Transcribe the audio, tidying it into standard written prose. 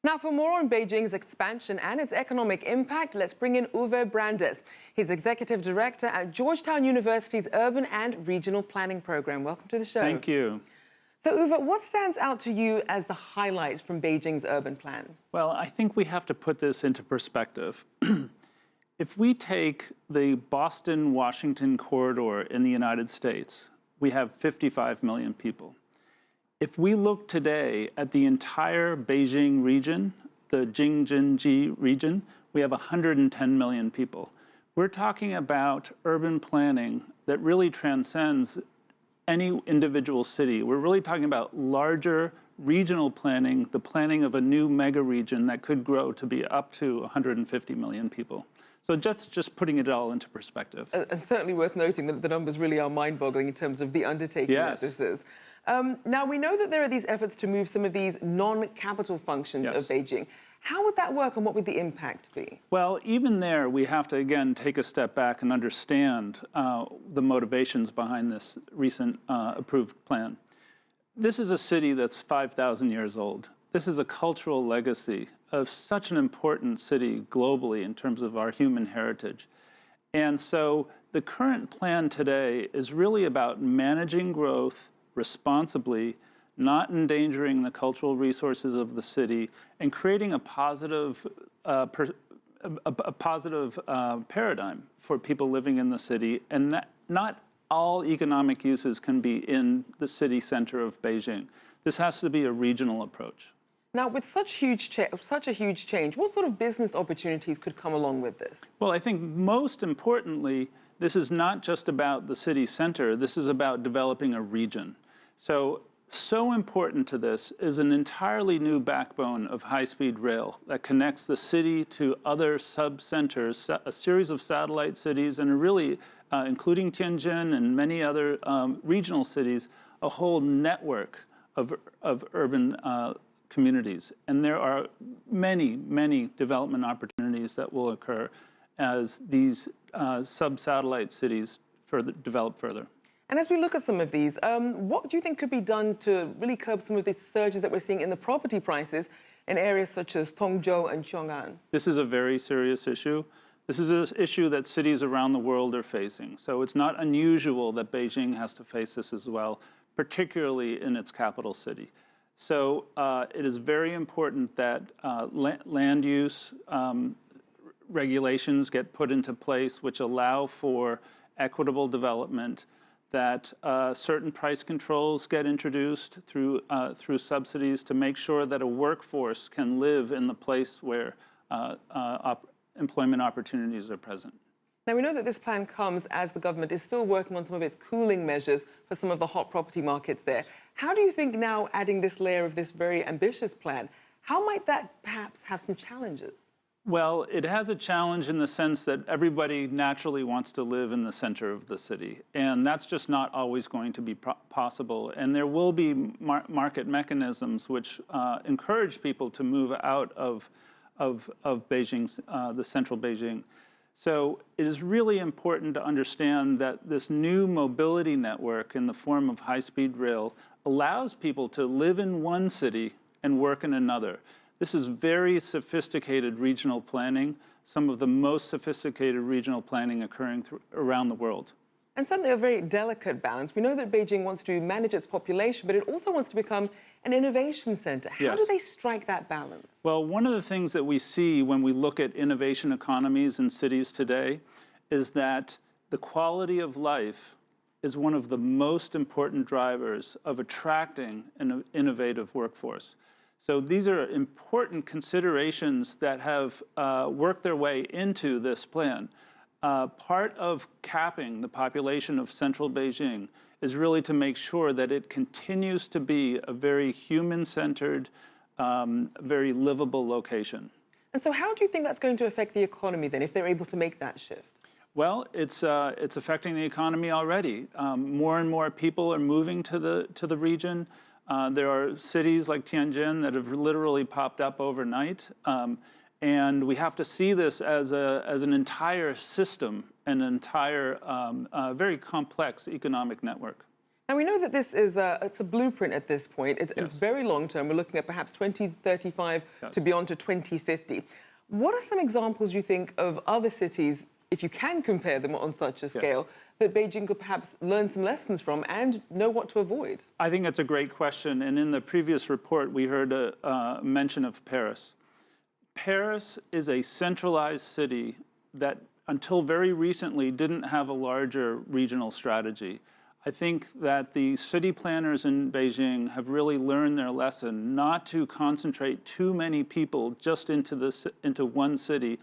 Now, for more on Beijing's expansion and its economic impact, let's bring in Uwe Brandes. He's Executive Director at Georgetown University's Urban and Regional Planning Program. Welcome to the show. Thank you. So, Uwe, what stands out to you as the highlights from Beijing's urban plan? Well, I think we have to put this into perspective. If we take the Boston-Washington corridor in the United States, we have 55 million people. If we look today at the entire Beijing region, the Jing-Jin-Ji region, we have 110 million people. We're talking about urban planning that really transcends any individual city. We're really talking about larger regional planning, the planning of a new mega region that could grow to be up to 150 million people. So just putting it all into perspective. And certainly worth noting that the numbers really are mind-boggling in terms of the undertaking that this is. Now, we know that there are these efforts to move some of these non-capital functions of Beijing. How would that work and what would the impact be? Well, even there, we have to, again, take a step back and understand the motivations behind this recent approved plan. This is a city that's 5,000 years old. This is a cultural legacy of such an important city globally in terms of our human heritage. And so the current plan today is really about managing growth responsibly, not endangering the cultural resources of the city, and creating a positive paradigm for people living in the city. And that not all economic uses can be in the city center of Beijing. This has to be a regional approach. Now, with such a huge change, what sort of business opportunities could come along with this? Well, I think most importantly, this is not just about the city center. This is about developing a region. So important to this is an entirely new backbone of high-speed rail that connects the city to other sub-centers, a series of satellite cities, and really, including Tianjin and many other regional cities, a whole network of urban communities. And there are many development opportunities that will occur as these sub-satellite cities develop further. And as we look at some of these, what do you think could be done to really curb some of the surges that we're seeing in the property prices in areas such as Tongzhou and Chong'an? This is a very serious issue. This is an issue that cities around the world are facing. So it's not unusual that Beijing has to face this as well, particularly in its capital city. So it is very important that land use regulations get put into place which allow for equitable development, that certain price controls get introduced through subsidies to make sure that a workforce can live in the place where employment opportunities are present. Now, we know that this plan comes as the government is still working on some of its cooling measures for some of the hot property markets there. How do you think now, adding this layer of this very ambitious plan, how might that perhaps have some challenges? Well, it has a challenge in the sense that everybody naturally wants to live in the center of the city, and that's just not always going to be possible. And there will be market mechanisms which encourage people to move out of Beijing's, the central Beijing. So it is really important to understand that this new mobility network in the form of high-speed rail allows people to live in one city and work in another. This is very sophisticated regional planning, some of the most sophisticated regional planning occurring around the world. And certainly a very delicate balance. We know that Beijing wants to manage its population, but it also wants to become an innovation center. How do they strike that balance? Well, one of the things that we see when we look at innovation economies in cities today is that the quality of life is one of the most important drivers of attracting an innovative workforce. So these are important considerations that have worked their way into this plan. Part of capping the population of central Beijing is really to make sure that it continues to be a very human-centered, very livable location. And so how do you think that's going to affect the economy then, if they're able to make that shift? Well, it's affecting the economy already. More and more people are moving to the region. There are cities like Tianjin that have literally popped up overnight. And we have to see this as an entire system, an entire very complex economic network. And we know that this is it's a blueprint at this point. It's very long term. We're looking at perhaps 2035 to beyond to 2050. What are some examples you think of other cities, if you can compare them on such a scale, that Beijing could perhaps learn some lessons from and know what to avoid? I think that's a great question. And in the previous report, we heard a mention of Paris. Paris is a centralized city that until very recently didn't have a larger regional strategy. I think that the city planners in Beijing have really learned their lesson not to concentrate too many people just into one city,